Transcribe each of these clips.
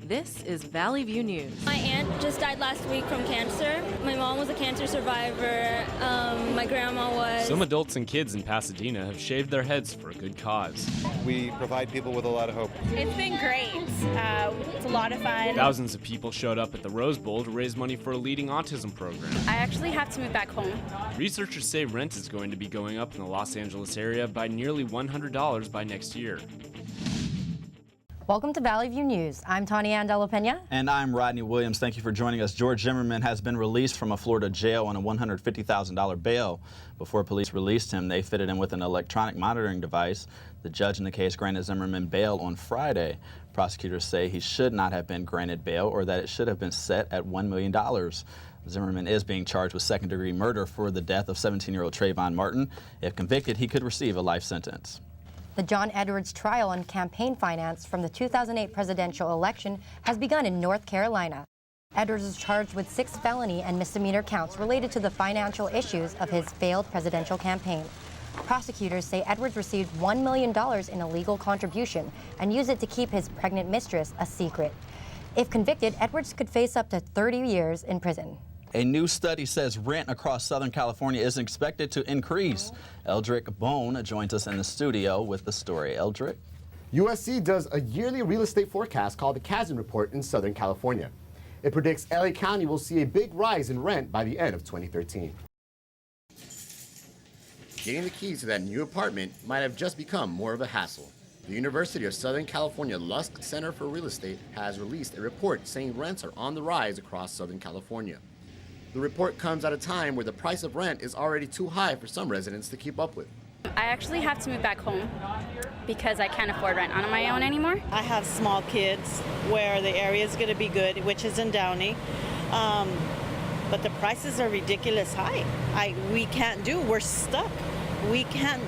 This is Valley View News. My aunt just died last week from cancer. My mom was a cancer survivor. My grandma was. Some adults and kids in Pasadena have shaved their heads for a good cause. We provide people with a lot of hope. It's been great. It's a lot of fun. Thousands of people showed up at the Rose Bowl to raise money for a leading autism program. I actually have to move back home. Researchers say rent is going to be going up in the Los Angeles area by nearly $100 by next year. Welcome to Valley View News. I'm Tanya Ann Dela Pena. And I'm Rodney Williams. Thank you for joining us. George Zimmerman has been released from a Florida jail on a $150,000 bail. Before police released him, they fitted him with an electronic monitoring device. The judge in the case granted Zimmerman bail on Friday. Prosecutors say he should not have been granted bail or that it should have been set at $1 million. Zimmerman is being charged with second-degree murder for the death of 17-year-old Trayvon Martin. If convicted, he could receive a life sentence. The John Edwards trial on campaign finance from the 2008 presidential election has begun in North Carolina. Edwards is charged with 6 felony and misdemeanor counts related to the financial issues of his failed presidential campaign. Prosecutors say Edwards received $1 million in illegal contribution and used it to keep his pregnant mistress a secret. If convicted, Edwards could face up to 30 years in prison. A new study says rent across Southern California is expected to increase. Eldrick Bone joins us in the studio with the story. Eldrick? USC does a yearly real estate forecast called the CSUN report in Southern California. It predicts LA County will see a big rise in rent by the end of 2013. Getting the keys to that new apartment might have just become more of a hassle. The University of Southern California Lusk Center for Real Estate has released a report saying rents are on the rise across Southern California. The report comes at a time where the price of rent is already too high for some residents to keep up with. I actually have to move back home because I can't afford rent on my own anymore. I have small kids where the area is going to be good, which is in Downey. But the prices are ridiculous high. We can't we're stuck. We can't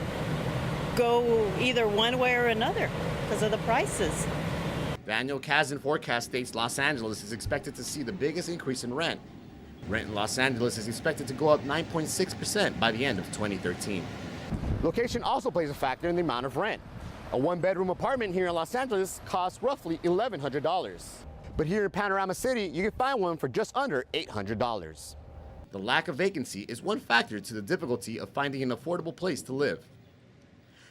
go either one way or another because of the prices. The annual CSUN forecast states Los Angeles is expected to see the biggest increase in rent. Rent in Los Angeles is expected to go up 9.6% by the end of 2013. Location also plays a factor in the amount of rent. A one-bedroom apartment here in Los Angeles costs roughly $1,100. But here in Panorama City, you can find one for just under $800. The lack of vacancy is one factor to the difficulty of finding an affordable place to live.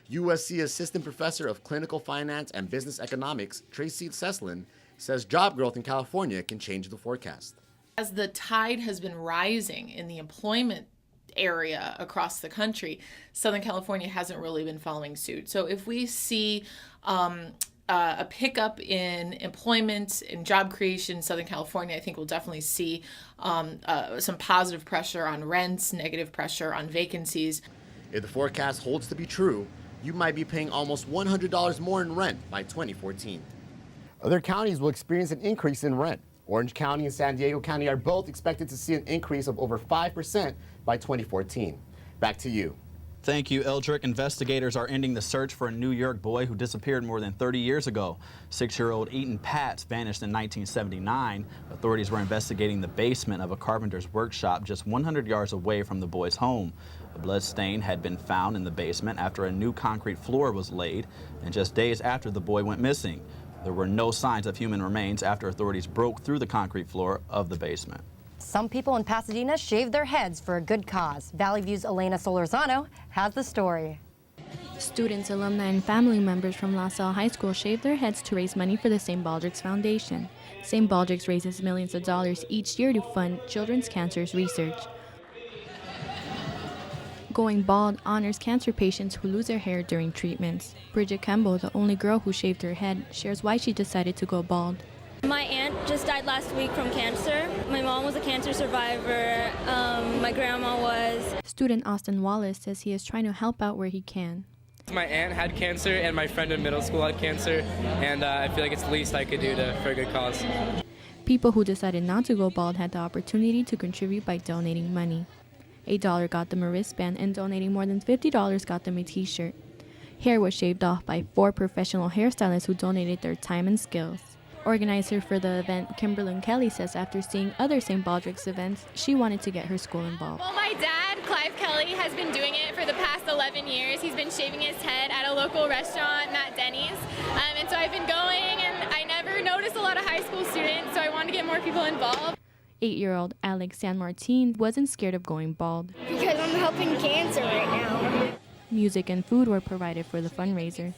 USC Assistant Professor of Clinical Finance and Business Economics, Tracy Seslin, says job growth in California can change the forecast. As the tide has been rising in the employment area across the country, Southern California hasn't really been following suit. So if we see a pickup in employment and job creation in Southern California, I think we'll definitely see some positive pressure on rents, negative pressure on vacancies. If the forecast holds to be true, you might be paying almost $100 more in rent by 2014. Other counties will experience an increase in rent. Orange County and San Diego County are both expected to see an increase of over 5% by 2014. Back to you. Thank you, Eldrick. Investigators are ending the search for a New York boy who disappeared more than 30 years ago. 6-year-old Eaton Patz vanished in 1979. Authorities were investigating the basement of a carpenter's workshop just 100 yards away from the boy's home. A blood stain had been found in the basement after a new concrete floor was laid, and just days after the boy went missing. There were no signs of human remains after authorities broke through the concrete floor of the basement. Some people in Pasadena shaved their heads for a good cause. Valley View's Elena Solorzano has the story. Students, alumni, and family members from La Salle High School shaved their heads to raise money for the St. Baldrick's Foundation. St. Baldrick's raises millions of dollars each year to fund children's cancer research. Going bald honors cancer patients who lose their hair during treatments. Bridget Campbell, the only girl who shaved her head, shares why she decided to go bald. My aunt just died last week from cancer. My mom was a cancer survivor. My grandma was. Student Austin Wallace says he is trying to help out where he can. My aunt had cancer and my friend in middle school had cancer, and I feel like it's the least I could do for a good cause. People who decided not to go bald had the opportunity to contribute by donating money. $8 got them a wristband, and donating more than $50 got them a t-shirt. Hair was shaved off by 4 professional hairstylists who donated their time and skills. Organizer for the event, Kimberlyn Kelly, says after seeing other St. Baldrick's events, she wanted to get her school involved. Well, my dad, Clive Kelly, has been doing it for the past 11 years. He's been shaving his head at a local restaurant, Matt Denny's. And so I've been going, and I never noticed a lot of high school want to get more people involved. 8-year-old Alex San Martin wasn't scared of going bald. Because I'm helping cancer right now. Music and food were provided for the fundraiser.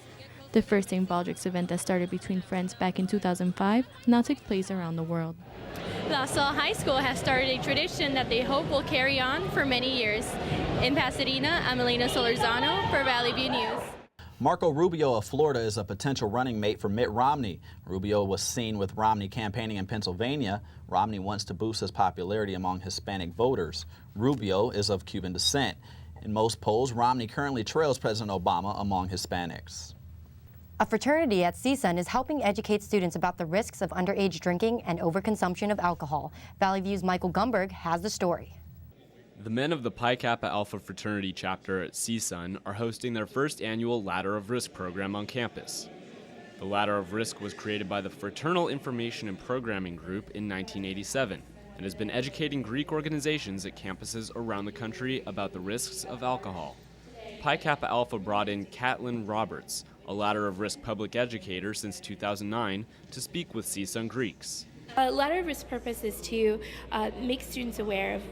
The first St. Baldrick's event that started between friends back in 2005 now takes place around the world. La Salle High School has started a tradition that they hope will carry on for many years. In Pasadena, I'm Elena Solorzano for Valley View News. Marco Rubio of Florida is a potential running mate for Mitt Romney. Rubio was seen with Romney campaigning in Pennsylvania. Romney wants to boost his popularity among Hispanic voters. Rubio is of Cuban descent. In most polls, Romney currently trails President Obama among Hispanics. A fraternity at CSUN is helping educate students about the risks of underage drinking and overconsumption of alcohol. Valley View's Michael Gumberg has the story. The men of the Pi Kappa Alpha fraternity chapter at CSUN are hosting their first annual Ladder of Risk program on campus. The Ladder of Risk was created by the Fraternal Information and Programming Group in 1987 and has been educating Greek organizations at campuses around the country about the risks of alcohol. Pi Kappa Alpha brought in Catlin Roberts, a Ladder of Risk public educator since 2009, to speak with CSUN Greeks. Ladder of Risk's purpose is to make students aware of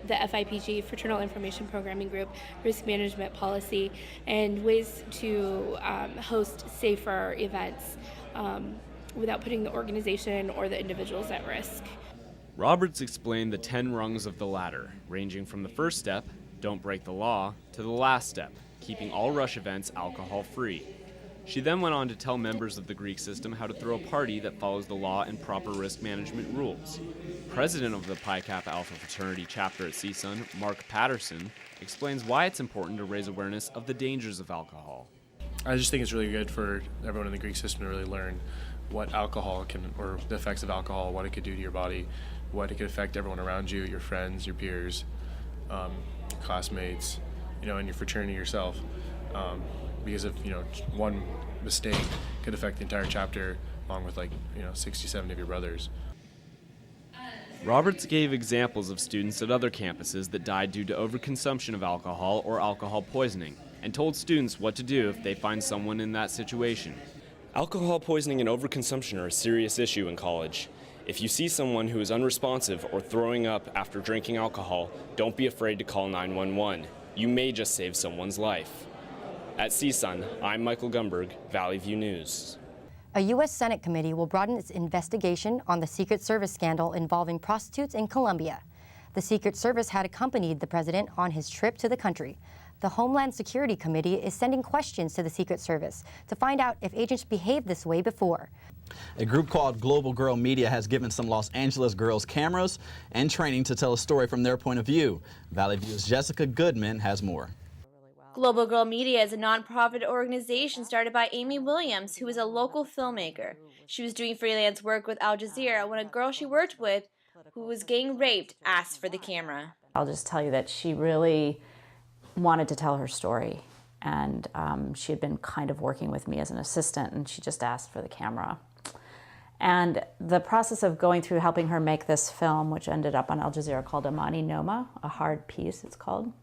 the FIPG, Fraternal Information Programming Group, risk management policy, and ways to host safer events without putting the organization or the individuals at risk. Roberts explained the 10 rungs of the ladder, ranging from the first step, don't break the law, to the last step, keeping all rush events alcohol-free. She then went on to tell members of the Greek system how to throw a party that follows the law and proper risk management rules. President of the Pi Kappa Alpha fraternity chapter at CSUN, Mark Patterson, explains why it's important to raise awareness of the dangers of alcohol. I just think it's really good for everyone in the Greek system to really learn what alcohol can, or the effects of alcohol, what it could do to your body, what it could affect everyone around you, your friends, your peers, your classmates, and your fraternity yourself. Because if one mistake could affect the entire chapter, along with 60, 70 of your brothers. Roberts gave examples of students at other campuses that died due to overconsumption of alcohol or alcohol poisoning, and told students what to do if they find someone in that situation. Alcohol poisoning and overconsumption are a serious issue in college. If you see someone who is unresponsive or throwing up after drinking alcohol, don't be afraid to call 911. You may just save someone's life. At CSUN, I'm Michael Gumberg, Valley View News. A U.S. Senate committee will broaden its investigation on the Secret Service scandal involving prostitutes in Colombia. The Secret Service had accompanied the president on his trip to the country. The Homeland Security Committee is sending questions to the Secret Service to find out if agents behaved this way before. A group called Global Girl Media has given some Los Angeles girls cameras and training to tell a story from their point of view. Valley View's Jessica Goodman has more. Global Girl Media is a nonprofit organization started by Amy Williams, who is a local filmmaker. She was doing freelance work with Al Jazeera when a girl she worked with, who was gang raped, asked for the camera. I'll just tell you that she really wanted to tell her story, and she had been kind of working with me as an assistant, and she just asked for the camera. And the process of going through helping her make this film, which ended up on Al Jazeera, called Amani Noma, a hard piece it's called,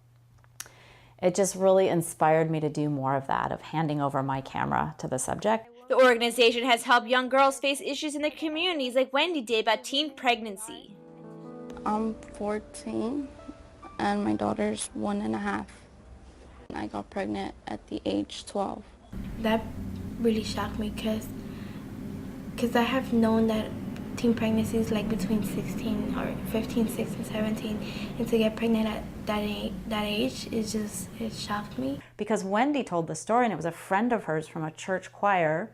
it just really inspired me to do more of that, of handing over my camera to the subject. The organization has helped young girls face issues in their communities like Wendy did about teen pregnancy. I'm 14 and my daughter's 1.5. I got pregnant at the age 12. That really shocked me because I have known that teen pregnancy is like between 16 or 15, 16, 17, and to get pregnant at that age, it shocked me. Because Wendy told the story, and it was a friend of hers from a church choir,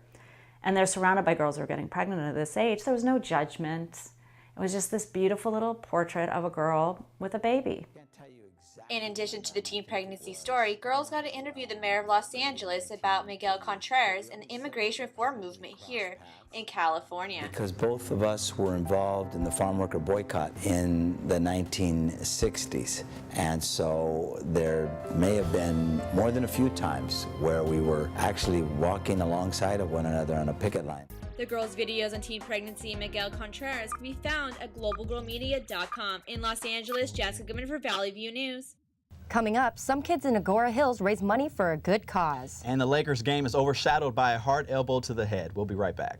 and they're surrounded by girls who are getting pregnant at this age. There was no judgment. It was just this beautiful little portrait of a girl with a baby. In addition to the teen pregnancy story, girls got to interview the mayor of Los Angeles about Miguel Contreras and the immigration reform movement here in California. Because both of us were involved in the farm worker boycott in the 1960s. And so there may have been more than a few times where we were actually walking alongside of one another on a picket line. The girls' videos on teen pregnancy and Miguel Contreras can be found at globalgirlmedia.com. In Los Angeles, Jessica Goodman for Valley View News. Coming up, some kids in Agora Hills raise money for a good cause. And the Lakers game is overshadowed by a hard elbow to the head. We'll be right back.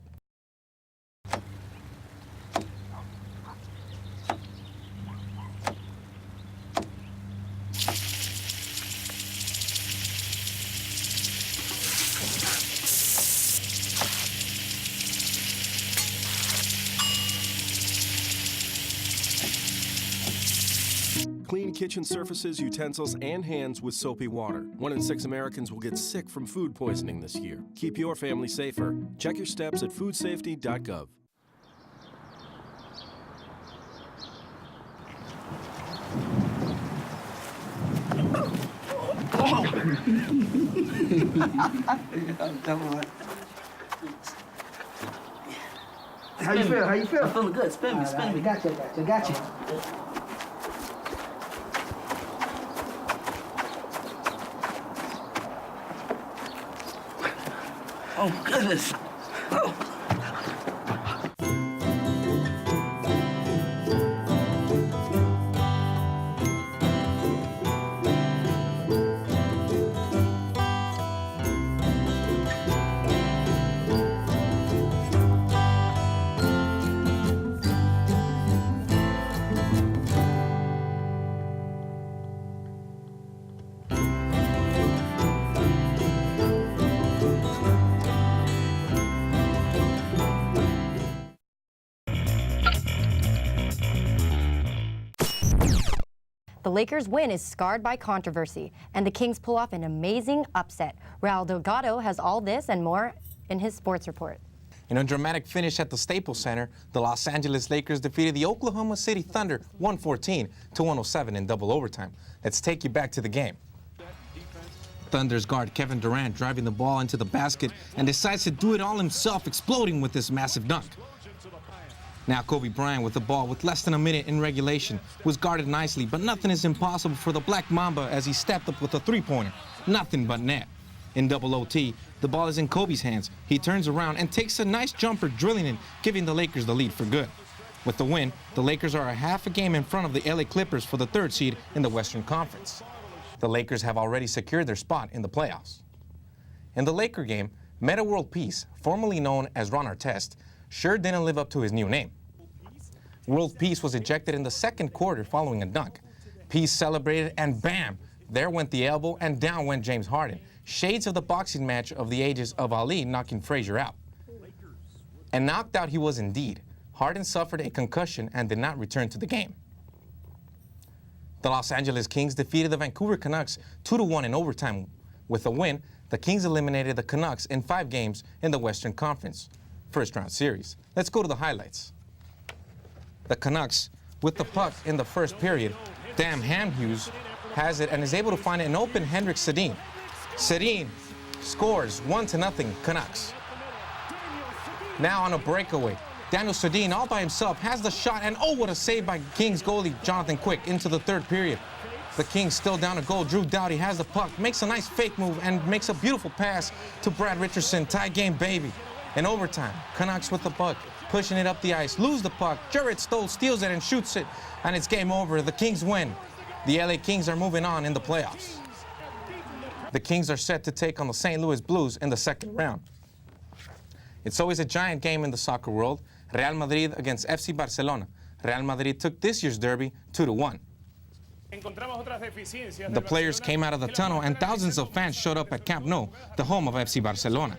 Clean kitchen surfaces, utensils, and hands with soapy water. 1 in 6 Americans will get sick from food poisoning this year. Keep your family safer. Check your steps at foodsafety.gov. How you feel? How you feel? I'm feeling good. Spin me, spin me. Gotcha. Oh, goodness. Oh. The Lakers' win is scarred by controversy, and the Kings pull off an amazing upset. Raul Delgado has all this and more in his sports report. In a dramatic finish at the Staples Center, the Los Angeles Lakers defeated the Oklahoma City Thunder 114-107 in double overtime. Let's take you back to the game. Thunder's guard Kevin Durant driving the ball into the basket and decides to do it all himself, exploding with this massive dunk. Now Kobe Bryant with the ball with less than a minute in regulation was guarded nicely, but nothing is impossible for the Black Mamba as he stepped up with a three-pointer. Nothing but net. In double OT, the ball is in Kobe's hands. He turns around and takes a nice jumper, drilling it, giving the Lakers the lead for good. With the win, the Lakers are a half a game in front of the LA Clippers for the 3rd seed in the Western Conference. The Lakers have already secured their spot in the playoffs. In the Laker game, Meta World Peace, formerly known as Ron Artest, sure didn't live up to his new name. World Peace was ejected in the 2nd quarter following a dunk. Peace celebrated, and bam, there went the elbow, and down went James Harden. Shades of the boxing match of the ages of Ali knocking Frazier out. And knocked out he was indeed. Harden suffered a concussion and did not return to the game. The Los Angeles Kings defeated the Vancouver Canucks 2-1 in overtime. With a win, the Kings eliminated the Canucks in 5 games in the Western Conference first-round series. Let's go to the highlights. The Canucks, with the puck in the first period, Dan Hamhuis has it and is able to find an open Henrik Sedin. Sedin scores 1-0 Canucks. Now on a breakaway, Daniel Sedin all by himself has the shot, and oh, what a save by Kings goalie Jonathan Quick into the 3rd period. The Kings still down a goal. Drew Doughty has the puck, makes a nice fake move, and makes a beautiful pass to Brad Richardson. Tie game, baby. In overtime, Canucks with the puck, pushing it up the ice, lose the puck. Jarrett Stoll steals it and shoots it, and it's game over. The Kings win. The LA Kings are moving on in the playoffs. The Kings are set to take on the St. Louis Blues in the 2nd round. It's always a giant game in the soccer world. Real Madrid against FC Barcelona. Real Madrid took this year's derby 2-1. The players came out of the tunnel and thousands of fans showed up at Camp Nou, the home of FC Barcelona.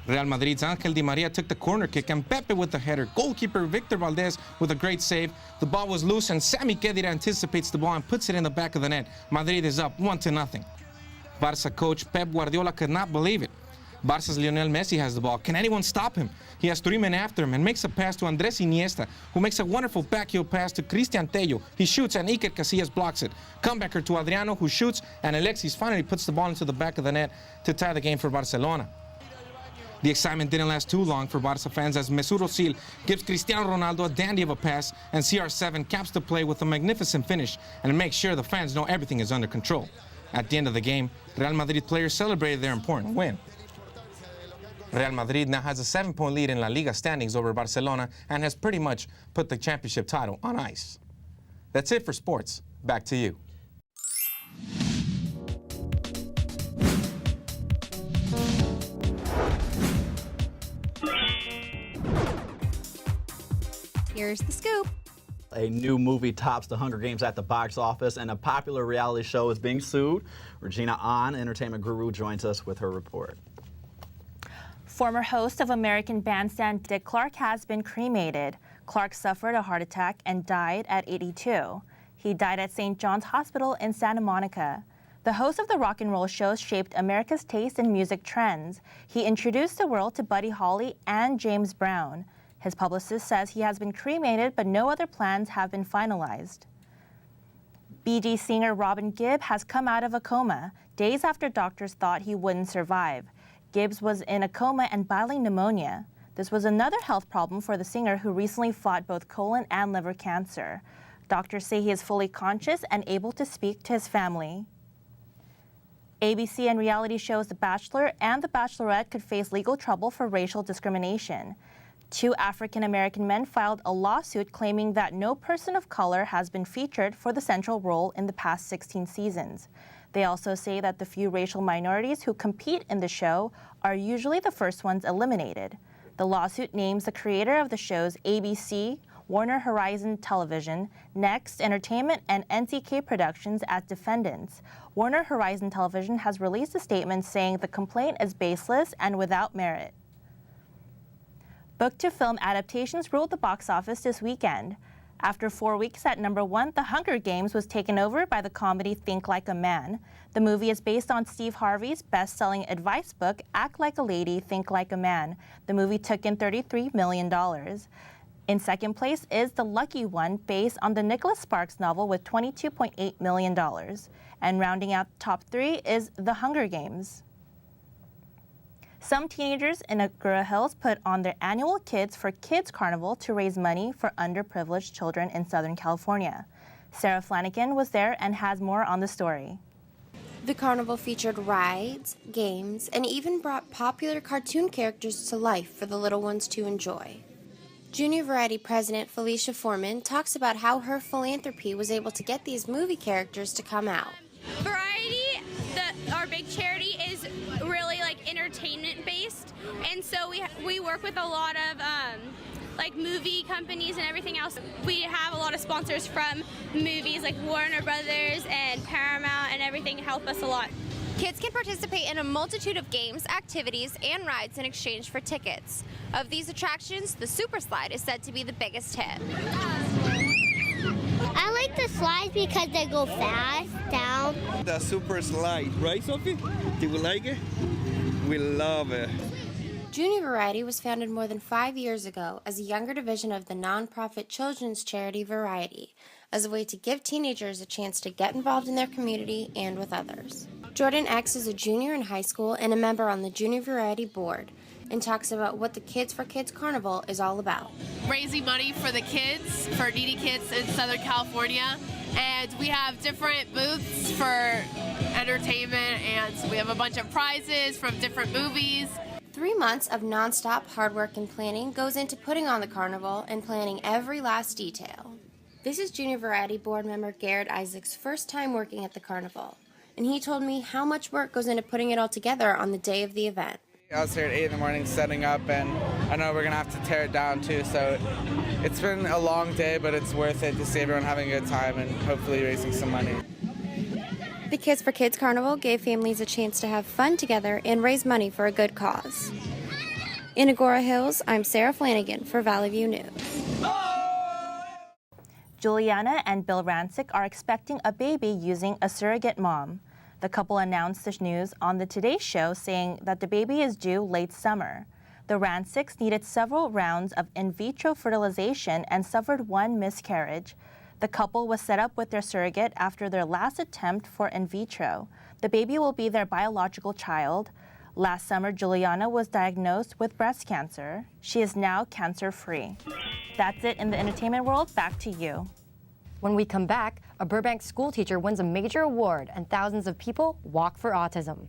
Real Madrid's Angel Di Maria took the corner kick, and Pepe with the header. Goalkeeper Victor Valdez with a great save. The ball was loose, and Sami Khedira anticipates the ball and puts it in the back of the net. Madrid is up 1-0. Barca coach Pep Guardiola could not believe it. Barca's Lionel Messi has the ball. Can anyone stop him? He has 3 men after him and makes a pass to Andres Iniesta, who makes a wonderful backheel pass to Cristian Tello. He shoots, and Iker Casillas blocks it. Comebacker to Adriano, who shoots, and Alexis finally puts the ball into the back of the net to tie the game for Barcelona. The excitement didn't last too long for Barca fans as Mesut Özil gives Cristiano Ronaldo a dandy of a pass, and CR7 caps the play with a magnificent finish and makes sure the fans know everything is under control. At the end of the game, Real Madrid players celebrated their important win. Real Madrid now has a 7-point lead in La Liga standings over Barcelona and has pretty much put the championship title on ice. That's it for sports. Back to you. Here's the scoop. A new movie tops the Hunger Games at the box office, and a popular reality show is being sued. Regina Ahn, entertainment guru, joins us with her report. Former host of American Bandstand Dick Clark has been cremated. Clark suffered a heart attack and died at 82. He died at St. John's Hospital in Santa Monica. The host of the rock and roll show shaped America's taste in music trends. He introduced the world to Buddy Holly and James Brown. His publicist says he has been cremated, but no other plans have been finalized. Bee Gees singer Robin Gibb has come out of a coma, days after doctors thought he wouldn't survive. Gibbs was in a coma and battling pneumonia. This was another health problem for the singer who recently fought both colon and liver cancer. Doctors say he is fully conscious and able to speak to his family. ABC and reality shows The Bachelor and The Bachelorette could face legal trouble for racial discrimination. 2 African-American men filed a lawsuit claiming that no person of color has been featured for the central role in the past 16 seasons. They also say that the few racial minorities who compete in the show are usually the first ones eliminated. The lawsuit names the creator of the shows ABC, Warner Horizon Television, Next Entertainment, and NTK Productions as defendants. Warner Horizon Television has released a statement saying the complaint is baseless and without merit. Book-to-film adaptations ruled the box office this weekend. After 4 weeks at number 1, The Hunger Games was taken over by the comedy Think Like a Man. The movie is based on Steve Harvey's best-selling advice book, Act Like a Lady, Think Like a Man. The movie took in $33 million. In second place is The Lucky One, based on the Nicholas Sparks novel with $22.8 million. And rounding out top 3 is The Hunger Games. Some teenagers in Agoura Hills put on their annual Kids for Kids Carnival to raise money for underprivileged children in Southern California. Sarah Flanagan was there and has more on the story. The carnival featured rides, games, and even brought popular cartoon characters to life for the little ones to enjoy. Junior Variety President Felicia Foreman talks about how her philanthropy was able to get these movie characters to come out. Variety, our big charity, is really like entertainment based, and so we work with a lot of like movie companies and everything else. We have a lot of sponsors from movies like Warner Brothers and Paramount, and everything help us a lot. Kids can participate in a multitude of games, activities, and rides in exchange for tickets. Of these attractions, the Super Slide is said to be the biggest hit. I like the slides because they go fast down. The Super Slide, right, Sophie? Do you like it? We love it. Junior Variety was founded more than 5 years ago as a younger division of the nonprofit children's charity Variety, as a way to give teenagers a chance to get involved in their community and with others. Jordan X is a junior in high school and a member on the Junior Variety board, and talks about what the Kids for Kids Carnival is all about. Raising money for the kids, for needy kids in Southern California. And we have different booths for entertainment, and we have a bunch of prizes from different movies. 3 months of nonstop hard work and planning goes into putting on the carnival and planning every last detail. This is Junior Variety board member Garrett Isaac's first time working at the carnival, and he told me how much work goes into putting it all together on the day of the event. I was here at 8 in the morning setting up, and I know we're going to have to tear it down too, so it's been a long day, but it's worth it to see everyone having a good time and hopefully raising some money. The Kids for Kids Carnival gave families a chance to have fun together and raise money for a good cause. In Agoura Hills, I'm Sarah Flanagan for Valley View News. Juliana and Bill Rancic are expecting a baby using a surrogate mom. The couple announced this news on the Today Show, saying that the baby is due late summer. The Rancics needed several rounds of in vitro fertilization and suffered 1 miscarriage. The couple was set up with their surrogate after their last attempt for in vitro. The baby will be their biological child. Last summer, Juliana was diagnosed with breast cancer. She is now cancer-free. That's it in the entertainment world. Back to you. When we come back, a Burbank school teacher wins a major award and thousands of people walk for autism.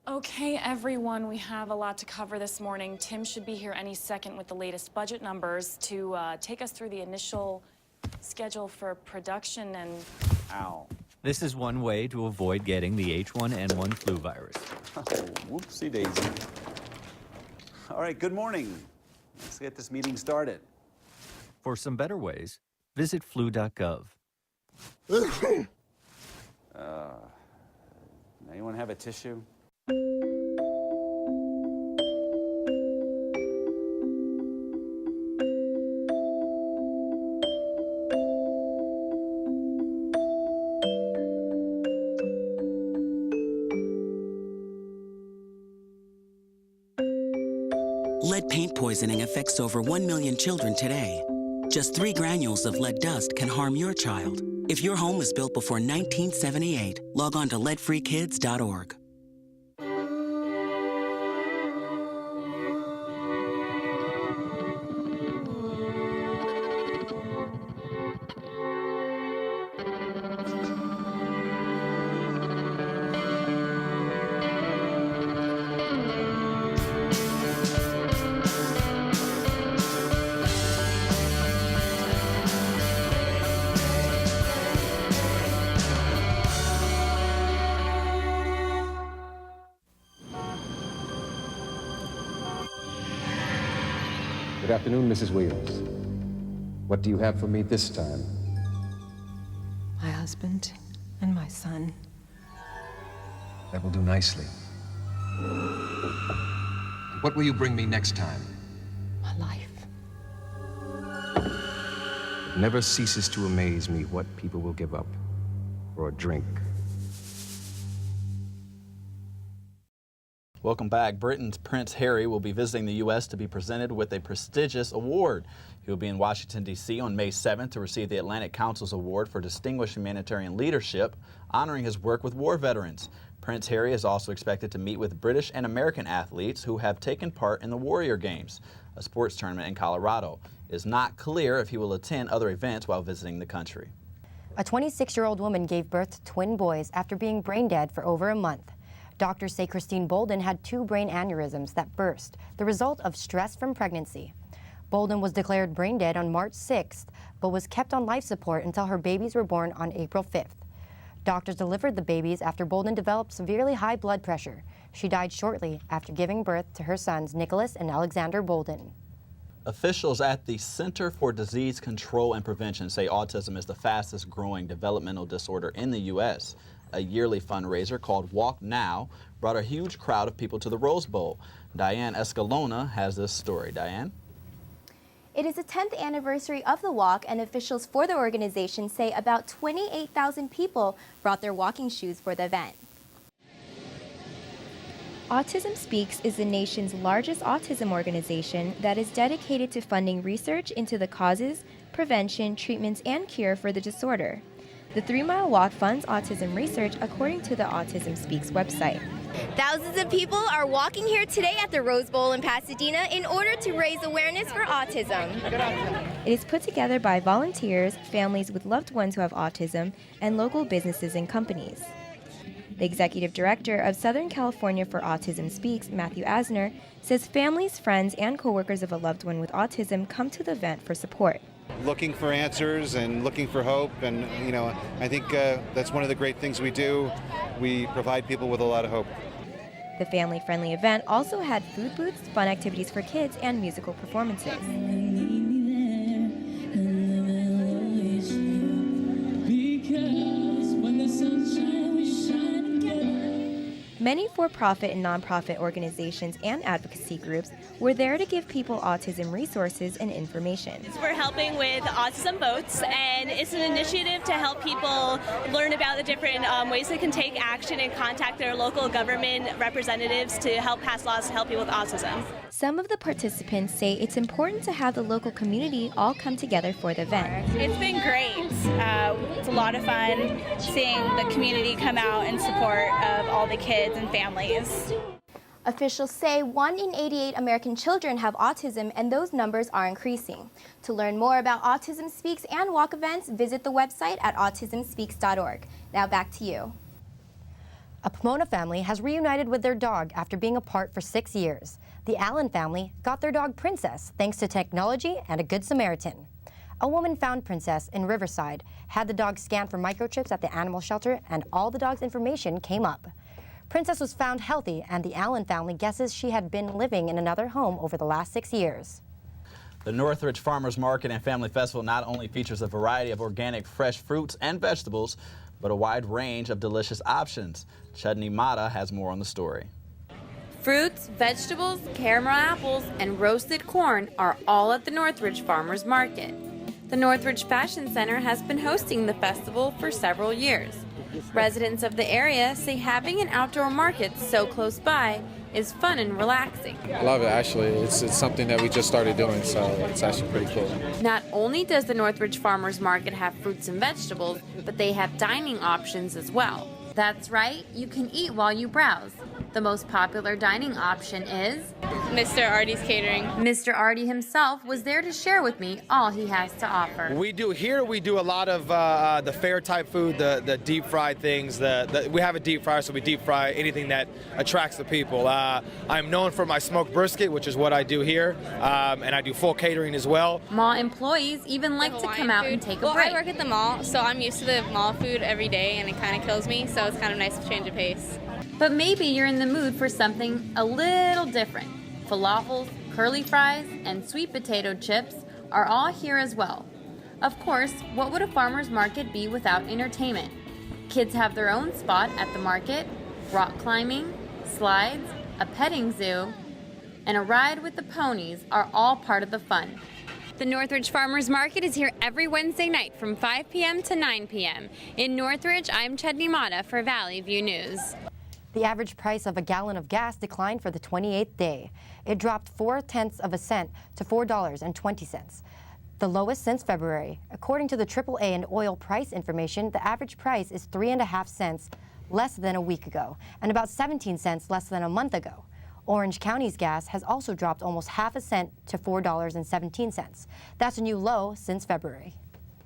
Okay, everyone, we have a lot to cover this morning. Tim should be here any second with the latest budget numbers to take us through the initial schedule for production and... Ow. This is one way to avoid getting the H1N1 flu virus. Oh, whoopsie daisy. All right, good morning. Let's get this meeting started. For some better ways, visit flu.gov. Anyone have a tissue? Lead paint poisoning affects over 1 million children today. Just 3 granules of lead dust can harm your child. If your home was built before 1978, log on to leadfreekids.org. Good afternoon, Mrs. Williams. What do you have for me this time? My husband and my son. That will do nicely. What will you bring me next time? My life. It never ceases to amaze me what people will give up for a drink. Welcome back. Britain's Prince Harry will be visiting the U.S. to be presented with a prestigious award. He will be in Washington, D.C. on May 7th to receive the Atlantic Council's Award for Distinguished Humanitarian Leadership, honoring his work with war veterans. Prince Harry is also expected to meet with British and American athletes who have taken part in the Warrior Games, a sports tournament in Colorado. It is not clear if he will attend other events while visiting the country. A 26-year-old woman gave birth to twin boys after being brain dead for over a month. Doctors say Christine Bolden had 2 brain aneurysms that burst, the result of stress from pregnancy. Bolden was declared brain dead on March 6th, but was kept on life support until her babies were born on April 5th. Doctors delivered the babies after Bolden developed severely high blood pressure. She died shortly after giving birth to her sons Nicholas and Alexander Bolden. Officials at the Center for Disease Control and Prevention say autism is the fastest growing developmental disorder in the U.S. A yearly fundraiser called Walk Now brought a huge crowd of people to the Rose Bowl. Diane Escalona has this story. Diane? It is the 10th anniversary of the walk, and officials for the organization say about 28,000 people brought their walking shoes for the event. Autism Speaks is the nation's largest autism organization that is dedicated to funding research into the causes, prevention, treatments, and cure for the disorder. The 3-mile walk funds autism research according to the Autism Speaks website. Thousands of people are walking here today at the Rose Bowl in Pasadena in order to raise awareness for autism. It is put together by volunteers, families with loved ones who have autism, and local businesses and companies. The executive director of Southern California for Autism Speaks, Matthew Asner, says families, friends, and coworkers of a loved one with autism come to the event for support. Looking for answers and looking for hope, and I think that's one of the great things we do. We provide people with a lot of hope. The family-friendly event also had food booths, fun activities for kids, and musical performances. Many for-profit and nonprofit organizations and advocacy groups were there to give people autism resources and information. We're helping with Autism Votes, and it's an initiative to help people learn about the different ways they can take action and contact their local government representatives to help pass laws to help people with autism. Some of the participants say it's important to have the local community all come together for the event. It's been great. It's a lot of fun seeing the community come out in support of all the kids and families. Officials say 1 in 88 American children have autism, and those numbers are increasing. To learn more about Autism Speaks and walk events, visit the website at autismspeaks.org. Now back to you. A Pomona family has reunited with their dog after being apart for 6 years. The Allen family got their dog Princess thanks to technology and a Good Samaritan. A woman found Princess in Riverside, had the dog scanned for microchips at the animal shelter, and all the dog's information came up. Princess was found healthy, and the Allen family guesses she had been living in another home over the last 6 years. The Northridge Farmers Market and Family Festival not only features a variety of organic fresh fruits and vegetables, but a wide range of delicious options. Chudney Mata has more on the story. Fruits, vegetables, caramel apples, and roasted corn are all at the Northridge Farmers Market. The Northridge Fashion Center has been hosting the festival for several years. Residents of the area say having an outdoor market so close by is fun and relaxing. I love it, actually. It's something that we just started doing, so it's actually pretty cool. Not only does the Northridge Farmers Market have fruits and vegetables, but they have dining options as well. That's right, you can eat while you browse. The most popular dining option is Mr. Artie's Catering. Mr. Artie himself was there to share with me all he has to offer. We do a lot of the fair type food, the deep fried things. We have a deep fryer, so we deep fry anything that attracts the people. I'm known for my smoked brisket, which is what I do here, and I do full catering as well. Mall employees even like to come out and take a break. Well, I work at the mall, so I'm used to the mall food every day, and it kind of kills me, so it's kind of nice to change of pace. But maybe you're in the mood for something a little different. Falafels, curly fries, and sweet potato chips are all here as well. Of course, what would a farmer's market be without entertainment? Kids have their own spot at the market, rock climbing, slides, a petting zoo, and a ride with the ponies are all part of the fun. The Northridge Farmers Market is here every Wednesday night from 5 p.m. to 9 p.m. In Northridge, I'm Chudney Mata for Valley View News. The average price of a gallon of gas declined for the 28th day. It dropped 0.4 of a cent to $4.20, the lowest since February. According to the AAA and oil price information, the average price is 3.5 cents less than a week ago and about 17 cents less than a month ago. Orange County's gas has also dropped almost half a cent to $4.17. That's a new low since February.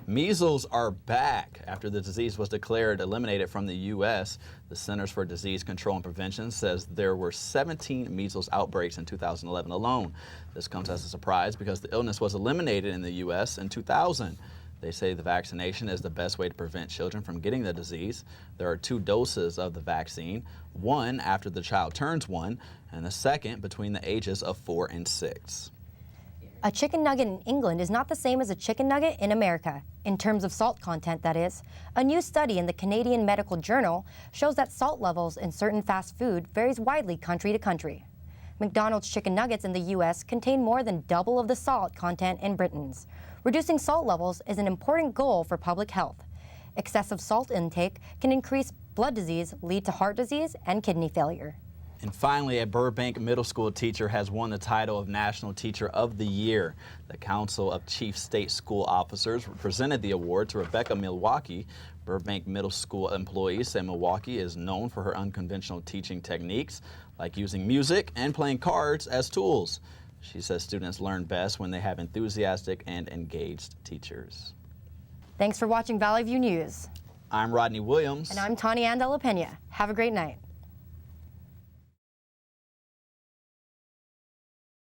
Measles are back after the disease was declared eliminated from the U.S. The Centers for Disease Control and Prevention says there were 17 measles outbreaks in 2011 alone. This comes as a surprise because the illness was eliminated in the U.S. in 2000. They say the vaccination is the best way to prevent children from getting the disease. There are 2 doses of the vaccine, one after the child turns 1, and the second between the ages of 4 and 6. A chicken nugget in England is not the same as a chicken nugget in America, in terms of salt content, that is. A new study in the Canadian Medical Journal shows that salt levels in certain fast food varies widely country to country. McDonald's chicken nuggets in the U.S. contain more than double of the salt content in Britain's. Reducing salt levels is an important goal for public health. Excessive salt intake can increase blood disease, lead to heart disease, and kidney failure. And finally, a Burbank Middle School teacher has won the title of National Teacher of the Year. The Council of Chief State School Officers presented the award to Rebecca Milwaukee. Burbank Middle School employees say Milwaukee is known for her unconventional teaching techniques, like using music and playing cards as tools. She says students learn best when they have enthusiastic and engaged teachers. Thanks for watching Valley View News. I'm Rodney Williams. And I'm Tanya Ann De La Pena. Have a great night.